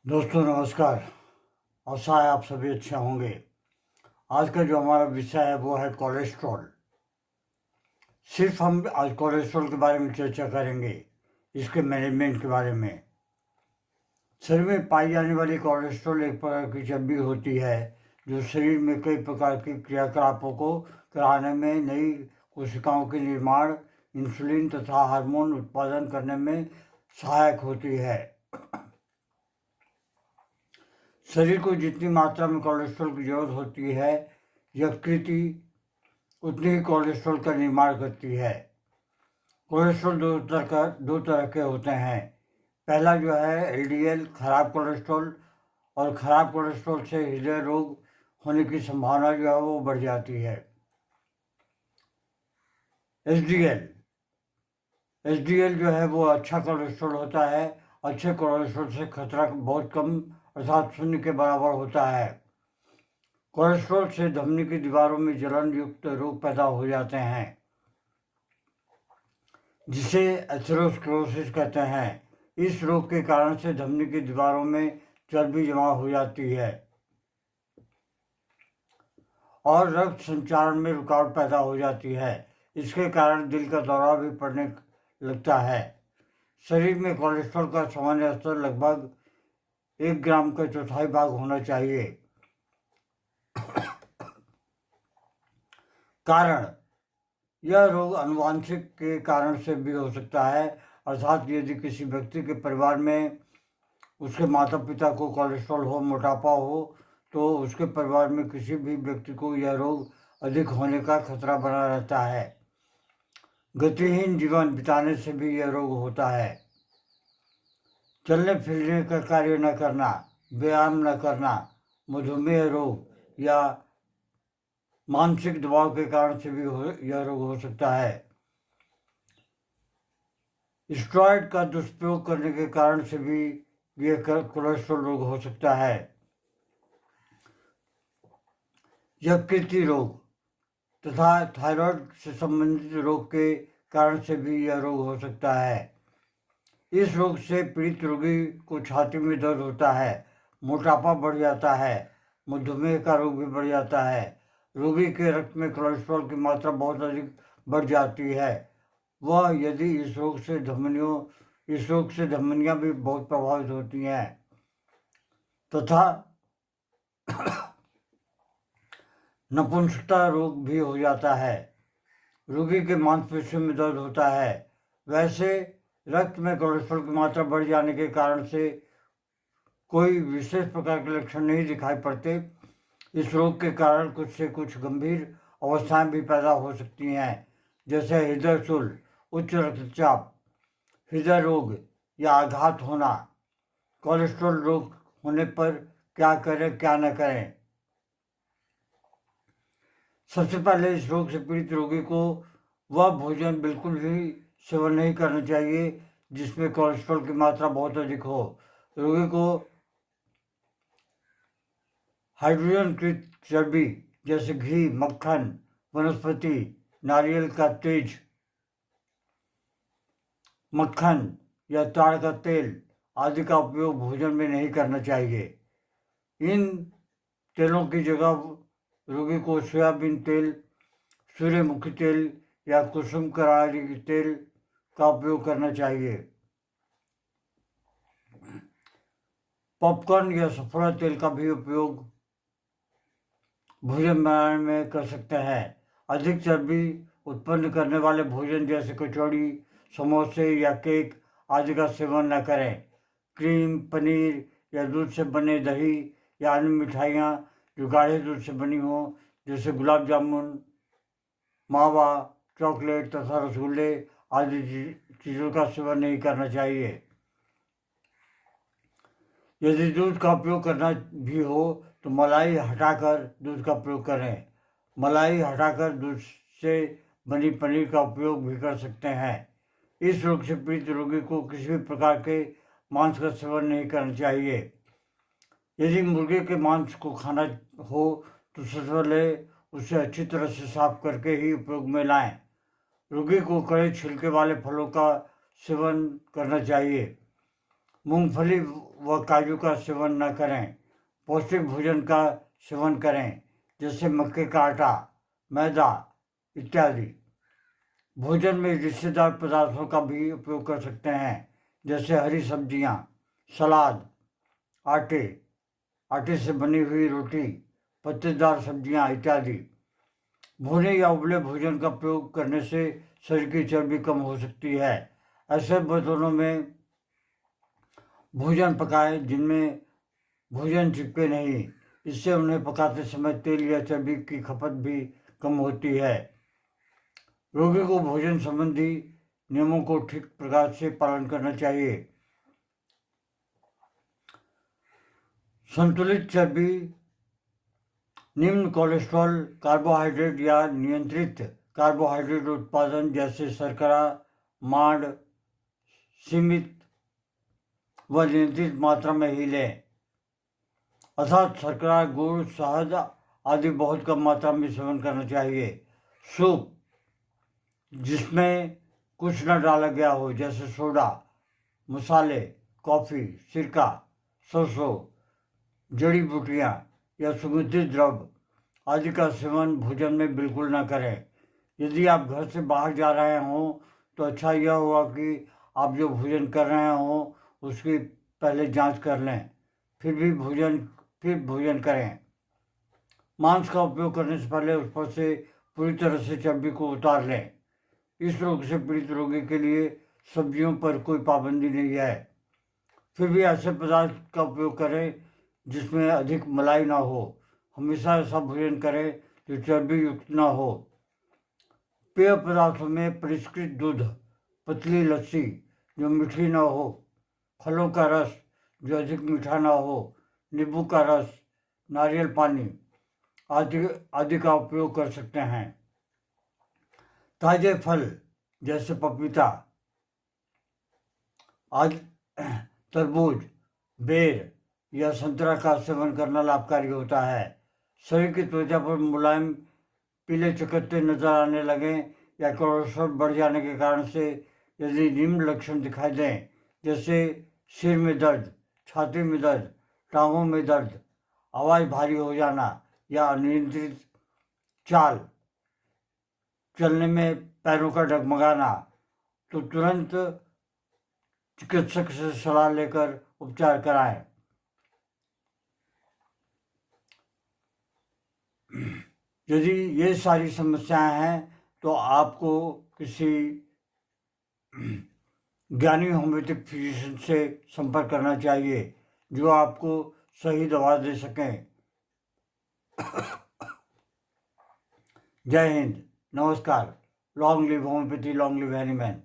दोस्तों नमस्कार। आशा है आप सभी अच्छे होंगे। आज का जो हमारा विषय है वो है कोलेस्ट्रॉल। सिर्फ हम आज कोलेस्ट्रॉल के बारे में चर्चा करेंगे, इसके मैनेजमेंट के बारे में। शरीर में पाई जाने वाली कोलेस्ट्रॉल एक प्रकार की चर्बी होती है जो शरीर में कई प्रकार के क्रियाकलापों को कराने में, नई कोशिकाओं के निर्माण, इंसुलिन तथा हार्मोन उत्पादन करने में सहायक होती है। शरीर को जितनी मात्रा में कोलेस्ट्रॉल की जरूरत होती है, यकृति उतनी ही कोलेस्ट्रॉल का निर्माण करती है। कोलेस्ट्रॉल दो तरह के होते हैं। पहला जो है एलडीएल, खराब कोलेस्ट्रॉल, और खराब कोलेस्ट्रॉल से हृदय रोग होने की संभावना जो है वो बढ़ जाती है। एचडीएल एचडीएल जो है वो अच्छा कोलेस्ट्रॉल होता है। अच्छे कोलेस्ट्रॉल से खतरा बहुत कम अर्थात शून्य के बराबर होता है। कोलेस्ट्रॉल से धमनी की दीवारों में जलन युक्त रोग पैदा हो जाते हैं जिसे एथेरोस्क्लेरोसिस कहते हैं। इस रोग के कारण से धमनी की दीवारों में चर्बी जमा हो जाती है और रक्त संचारण में रुकावट पैदा हो जाती है। इसके कारण दिल का दौरा भी पड़ने लगता है। शरीर में कोलेस्ट्रॉल का सामान्य स्तर लगभग 1 ग्राम का चौथाई भाग होना चाहिए। कारण यह रोग आनुवंशिक के कारण से भी हो सकता है, अर्थात यदि किसी व्यक्ति के परिवार में उसके माता पिता को कोलेस्ट्रॉल हो, मोटापा हो, तो उसके परिवार में किसी भी व्यक्ति को यह रोग अधिक होने का खतरा बना रहता है। गतिहीन जीवन बिताने से भी यह रोग होता है। चलने फिरने का कार्य न करना, व्यायाम न करना, मधुमेह रोग या मानसिक दबाव के कारण से भी यह रोग हो सकता है। स्टेरॉयड का दुष्प्रयोग करने के कारण से भी यह कोलेस्ट्रॉल रोग हो सकता है। यकृति रोग तथा थायराइड से संबंधित रोग के कारण से भी यह रोग हो सकता है। इस रोग से पीड़ित रोगी को छाती में दर्द होता है, मोटापा बढ़ जाता है, मधुमेह का रोग भी बढ़ जाता है। रोगी के रक्त में कोलेस्ट्रॉल की मात्रा बहुत अधिक बढ़ जाती है। वह यदि इस रोग से धमनियां भी बहुत प्रभावित होती हैं तथा नपुंसकता रोग भी हो जाता है। रोगी के मांसपेशियों में दर्द होता है। वैसे रक्त में कोलेस्ट्रॉल की मात्रा बढ़ जाने के कारण से कोई विशेष प्रकार के लक्षण नहीं दिखाई पड़ते। इस रोग के कारण कुछ से कुछ गंभीर अवस्थाएं भी पैदा हो सकती हैं, जैसे हृदय शूल, उच्च रक्तचाप, हृदय रोग या आघात होना। कोलेस्ट्रॉल रोग होने पर क्या करें क्या न करें। सबसे पहले इस रोग से पीड़ित रोगी को वह भोजन बिल्कुल भी सेवन नहीं करना चाहिए जिसमें कोलेस्ट्रॉल की मात्रा बहुत अधिक हो। रोगी को हाइड्रोजनकृत चर्बी जैसे घी, मक्खन, वनस्पति, नारियल का तेज, मक्खन या ताड़ का तेल आदि का उपयोग भोजन में नहीं करना चाहिए। इन तेलों की जगह रोगी को सोयाबीन तेल, सूर्यमुखी तेल या कुसुम करारी तेल का उपयोग करना चाहिए। पॉपकॉर्न या सफोला तेल का भी उपयोग भोजन बनाने में कर सकते हैं। अधिक चर्बी उत्पन्न करने वाले भोजन जैसे कचौड़ी, समोसे या केक आदि का सेवन न करें। क्रीम, पनीर या दूध से बने दही या अन्य मिठाइयाँ जो गाढ़े दूध से बनी हो, जैसे गुलाब जामुन, मावा, चॉकलेट तथा रसगुल्ले आदि चीज़ों का सेवन नहीं करना चाहिए। यदि दूध का उपयोग करना भी हो तो मलाई हटाकर दूध का प्रयोग करें। मलाई हटाकर दूध से बनी पनीर का उपयोग भी कर सकते हैं। इस रोग से पीड़ित रोगी को किसी भी प्रकार के मांस का सेवन नहीं करना चाहिए। यदि मुर्गे के मांस को खाना हो तो सबसे पहले उसे अच्छी तरह से साफ करके ही उपयोग में लाएं। रोगी को कड़े छिलके वाले फलों का सेवन करना चाहिए। मूंगफली व काजू का सेवन न करें। पौष्टिक भोजन का सेवन करें, जैसे मक्के का आटा, मैदा इत्यादि। भोजन में रेशेदार पदार्थों का भी उपयोग कर सकते हैं, जैसे हरी सब्जियां, सलाद, आटे से बनी हुई रोटी, पत्तेदार सब्जियां इत्यादि। भुने या उबले भोजन का प्रयोग करने से शरीर की चर्बी कम हो सकती है। ऐसे बर्तनों में भोजन पकाएं जिनमें भोजन चिपके नहीं। इससे उन्हें पकाते समय तेल या चर्बी की खपत भी कम होती है। रोगी को भोजन संबंधी नियमों को ठीक प्रकार से पालन करना चाहिए। संतुलित चर्बी, निम्न कोलेस्ट्रॉल, कार्बोहाइड्रेट या नियंत्रित कार्बोहाइड्रेट उत्पादन जैसे शर्करा, मांड सीमित व नियंत्रित मात्रा में ही लें, अर्थात शर्करा, गुड़, शहद आदि बहुत कम मात्रा में सेवन करना चाहिए। सूप जिसमें कुछ न डाला गया हो, जैसे सोडा, मसाले, कॉफ़ी, सिरका, सरसों, जड़ी बूटियाँ या सुगंधित द्रव्य आदि का सेवन भोजन में बिल्कुल न करें। यदि आप घर से बाहर जा रहे हों तो अच्छा यह होगा कि आप जो भोजन कर रहे हों उसकी पहले जांच कर लें, फिर भोजन करें। मांस का उपयोग करने से पहले उस पर से पूरी तरह से चर्बी को उतार लें। इस रोग से पीड़ित रोगी के लिए सब्जियों पर कोई पाबंदी नहीं है। फिर भी ऐसे पदार्थ का उपयोग करें जिसमें अधिक मलाई ना हो। हमेशा ऐसा भोजन करें जो चर्बी युक्त ना हो। पेय पदार्थों में परिष्कृत दूध, पतली लस्सी जो मीठी ना हो, फलों का रस जो अधिक मीठा ना हो, नींबू का रस, नारियल पानी आदि का उपयोग कर सकते हैं। ताजे फल जैसे पपीता आदि, तरबूज, बेर या संतरा का सेवन करना लाभकारी होता है। शरीर की त्वचा पर मुलायम पीले चकत्ते नजर आने लगें या कोलेस्ट्रॉल बढ़ जाने के कारण से यदि निम्न लक्षण दिखाई दें, जैसे सिर में दर्द, छाती में दर्द, टांगों में दर्द, आवाज़ भारी हो जाना या अनियंत्रित चाल चलने में पैरों का डगमगाना, तो तुरंत चिकित्सक से सलाह लेकर उपचार कराएं। यदि ये सारी समस्याएं हैं तो आपको किसी ज्ञानी होम्योपैथिक फिजिशियन से संपर्क करना चाहिए जो आपको सही दवा दे सकें। जय हिंद, नमस्कार। Long live homeopathy, long live Hahnemann.